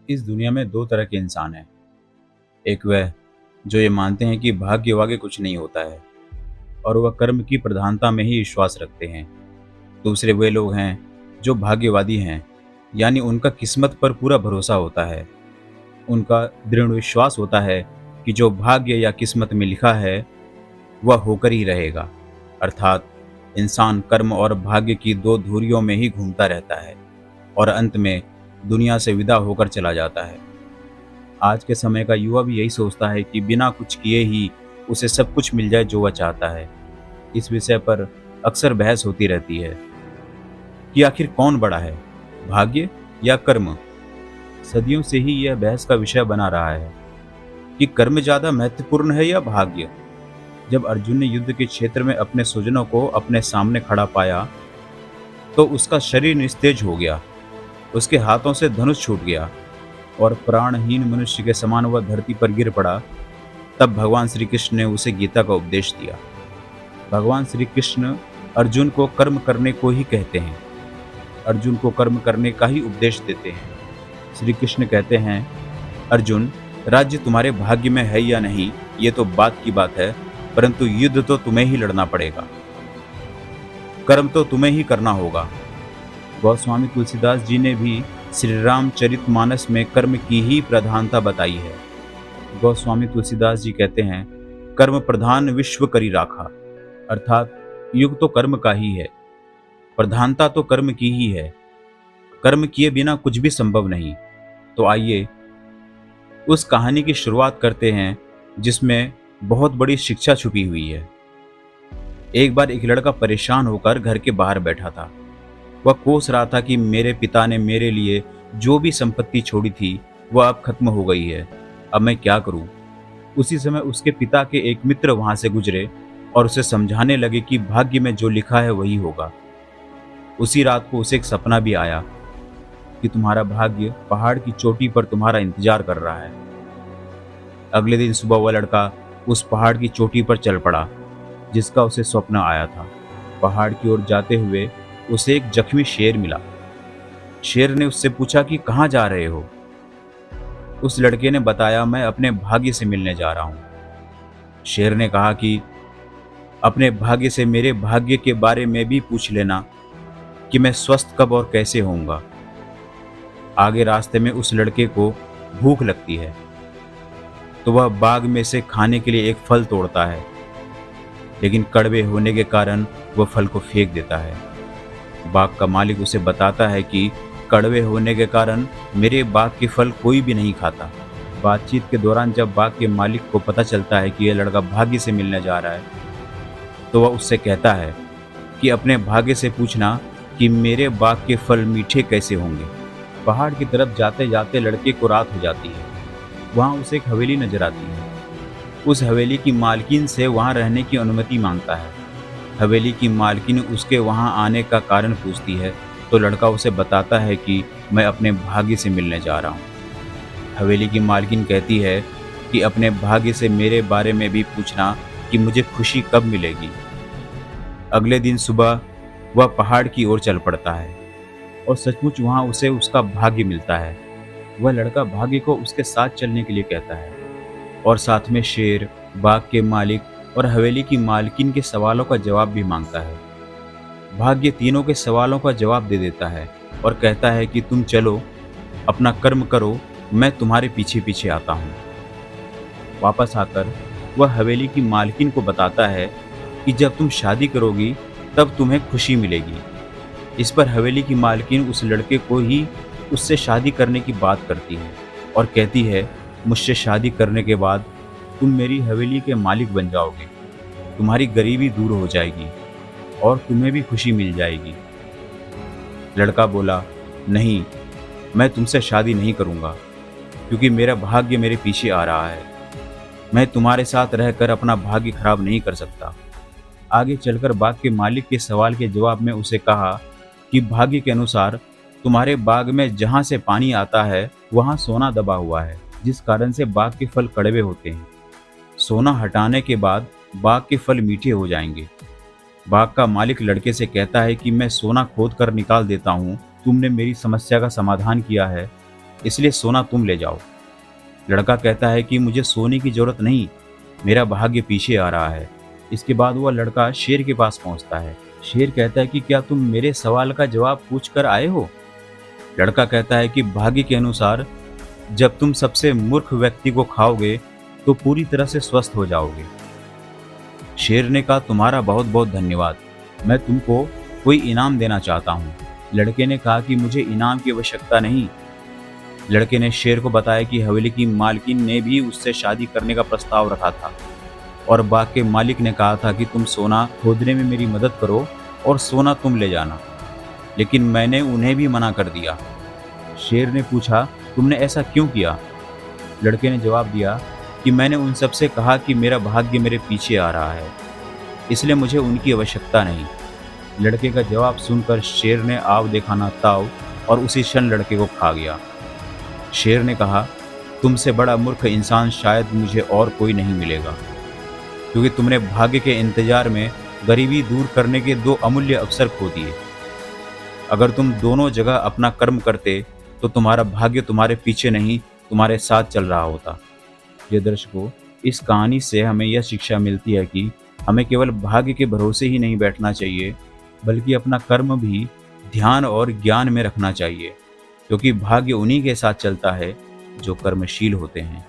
इस दुनिया में दो तरह के इंसान हैं। एक वह जो ये मानते हैं कि भाग्य वाग्य कुछ नहीं होता है और वह कर्म की प्रधानता में ही विश्वास रखते हैं। दूसरे वे लोग हैं जो भाग्यवादी हैं, यानी उनका किस्मत पर पूरा भरोसा होता है। उनका दृढ़ विश्वास होता है कि जो भाग्य या किस्मत में लिखा है वह होकर ही रहेगा। अर्थात इंसान कर्म और भाग्य की दो धुरियों में ही घूमता रहता है और अंत में दुनिया से विदा होकर चला जाता है। आज के समय का युवा भी यही सोचता है कि बिना कुछ किए ही उसे सब कुछ मिल जाए जो वह चाहता है। इस विषय पर अक्सर बहस होती रहती है कि आखिर कौन बड़ा है, भाग्य या कर्म। सदियों से ही यह बहस का विषय बना रहा है कि कर्म ज्यादा महत्वपूर्ण है या भाग्य। जब अर्जुन ने युद्ध के क्षेत्र में अपने स्वजनों को अपने सामने खड़ा पाया तो उसका शरीर निस्तेज हो गया, उसके हाथों से धनुष छूट गया और प्राणहीन मनुष्य के समान वह धरती पर गिर पड़ा। तब भगवान श्री कृष्ण ने उसे गीता का उपदेश दिया। भगवान श्री कृष्ण अर्जुन को कर्म करने को ही कहते हैं, अर्जुन को कर्म करने का ही उपदेश देते हैं। श्री कृष्ण कहते हैं, अर्जुन, राज्य तुम्हारे भाग्य में है या नहीं ये तो बात की बात है, परंतु युद्ध तो तुम्हें ही लड़ना पड़ेगा, कर्म तो तुम्हें ही करना होगा। गोस्वामी तुलसीदास जी ने भी श्री रामचरितमानस में कर्म की ही प्रधानता बताई है। गोस्वामी तुलसीदास जी कहते हैं, कर्म प्रधान विश्व करी राखा। अर्थात युग तो कर्म का ही है, प्रधानता तो कर्म की ही है। कर्म किए बिना कुछ भी संभव नहीं। तो आइए उस कहानी की शुरुआत करते हैं जिसमें बहुत बड़ी शिक्षा छुपी हुई है। एक बार एक लड़का परेशान होकर घर के बाहर बैठा था। वह कोस रहा था कि मेरे पिता ने मेरे लिए जो भी संपत्ति छोड़ी थी वह अब खत्म हो गई है, अब मैं क्या करूं। उसी समय उसके पिता के एक मित्र वहां से गुजरे और उसे समझाने लगे कि भाग्य में जो लिखा है वही होगा। उसी रात को उसे एक सपना भी आया कि तुम्हारा भाग्य पहाड़ की चोटी पर तुम्हारा इंतजार कर रहा है। अगले दिन सुबह वह लड़का उस पहाड़ की चोटी पर चल पड़ा जिसका उसे स्वप्न आया था। पहाड़ की ओर जाते हुए उसे एक जख्मी शेर मिला। शेर ने उससे पूछा कि कहाँ जा रहे हो। उस लड़के ने बताया, मैं अपने भाग्य से मिलने जा रहा हूँ। शेर ने कहा कि अपने भाग्य से मेरे भाग्य के बारे में भी पूछ लेना कि मैं स्वस्थ कब और कैसे होऊंगा। आगे रास्ते में उस लड़के को भूख लगती है तो वह बाग में से खाने के लिए एक फल तोड़ता है, लेकिन कड़वे होने के कारण वह फल को फेंक देता है। बाग का मालिक उसे बताता है कि कड़वे होने के कारण मेरे बाग के फल कोई भी नहीं खाता। बातचीत के दौरान जब बाग के मालिक को पता चलता है कि यह लड़का भाग्य से मिलने जा रहा है तो वह उससे कहता है कि अपने भाग्य से पूछना कि मेरे बाग के फल मीठे कैसे होंगे। पहाड़ की तरफ जाते जाते लड़के को रात हो जाती है। वहाँ उसे एक हवेली नजर आती है। उस हवेली की मालकिन से वहाँ रहने की अनुमति मांगता है। हवेली की मालकिन उसके वहाँ आने का कारण पूछती है तो लड़का उसे बताता है कि मैं अपने भाग्य से मिलने जा रहा हूँ। हवेली की मालकिन कहती है कि अपने भाग्य से मेरे बारे में भी पूछना कि मुझे खुशी कब मिलेगी। अगले दिन सुबह वह पहाड़ की ओर चल पड़ता है और सचमुच वहाँ उसे उसका भाग्य मिलता है। वह लड़का भाग्य को उसके साथ चलने के लिए कहता है और साथ में शेर, बाग के मालिक और हवेली की मालकिन के सवालों का जवाब भी मांगता है। भाग्य तीनों के सवालों का जवाब दे देता है और कहता है कि तुम चलो, अपना कर्म करो, मैं तुम्हारे पीछे पीछे आता हूँ। वापस आकर वह हवेली की मालकिन को बताता है कि जब तुम शादी करोगी तब तुम्हें खुशी मिलेगी। इस पर हवेली की मालकिन उस लड़के को ही उससे शादी करने की बात करती है और कहती है, मुझसे शादी करने के बाद तुम मेरी हवेली के मालिक बन जाओगे, तुम्हारी गरीबी दूर हो जाएगी और तुम्हें भी खुशी मिल जाएगी। लड़का बोला, नहीं, मैं तुमसे शादी नहीं करूँगा क्योंकि मेरा भाग्य मेरे पीछे आ रहा है। मैं तुम्हारे साथ रहकर अपना भाग्य खराब नहीं कर सकता। आगे चलकर बाग के मालिक के सवाल के जवाब में उसे कहा कि भाग्य के अनुसार तुम्हारे बाग में जहाँ से पानी आता है वहाँ सोना दबा हुआ है, जिस कारण से बाग के फल कड़वे होते हैं। सोना हटाने के बाद बाग के फल मीठे हो जाएंगे। बाग का मालिक लड़के से कहता है कि मैं सोना खोद कर निकाल देता हूँ, तुमने मेरी समस्या का समाधान किया है इसलिए सोना तुम ले जाओ। लड़का कहता है कि मुझे सोने की जरूरत नहीं, मेरा भाग्य पीछे आ रहा है। इसके बाद वह लड़का शेर के पास पहुंचता है। शेर कहता है कि क्या तुम मेरे सवाल का जवाब पूछ कर आए हो? लड़का कहता है कि भाग्य के अनुसार जब तुम सबसे मूर्ख व्यक्ति को खाओगे तो पूरी तरह से स्वस्थ हो जाओगे। शेर ने कहा, तुम्हारा बहुत बहुत धन्यवाद, मैं तुमको कोई इनाम देना चाहता हूँ। लड़के ने कहा कि मुझे इनाम की आवश्यकता नहीं। लड़के ने शेर को बताया कि हवेली की मालकिन ने भी उससे शादी करने का प्रस्ताव रखा था और बाग के मालिक ने कहा था कि तुम सोना खोदने में मेरी मदद करो और सोना तुम ले जाना, लेकिन मैंने उन्हें भी मना कर दिया। शेर ने पूछा, तुमने ऐसा क्यों किया? लड़के ने जवाब दिया कि मैंने उन सब से कहा कि मेरा भाग्य मेरे पीछे आ रहा है, इसलिए मुझे उनकी आवश्यकता नहीं। लड़के का जवाब सुनकर शेर ने आव दिखाना ताव और उसी क्षण लड़के को खा गया। शेर ने कहा, तुमसे बड़ा मूर्ख इंसान शायद मुझे और कोई नहीं मिलेगा, क्योंकि तुमने भाग्य के इंतजार में गरीबी दूर करने के दो अमूल्य अवसर खो दिए। अगर तुम दोनों जगह अपना कर्म करते तो तुम्हारा भाग्य तुम्हारे पीछे नहीं, तुम्हारे साथ चल रहा होता। ये दर्शकों, इस कहानी से हमें यह शिक्षा मिलती है कि हमें केवल भाग्य के भरोसे ही नहीं बैठना चाहिए, बल्कि अपना कर्म भी ध्यान और ज्ञान में रखना चाहिए, क्योंकि भाग्य उन्हीं के साथ चलता है जो कर्मशील होते हैं।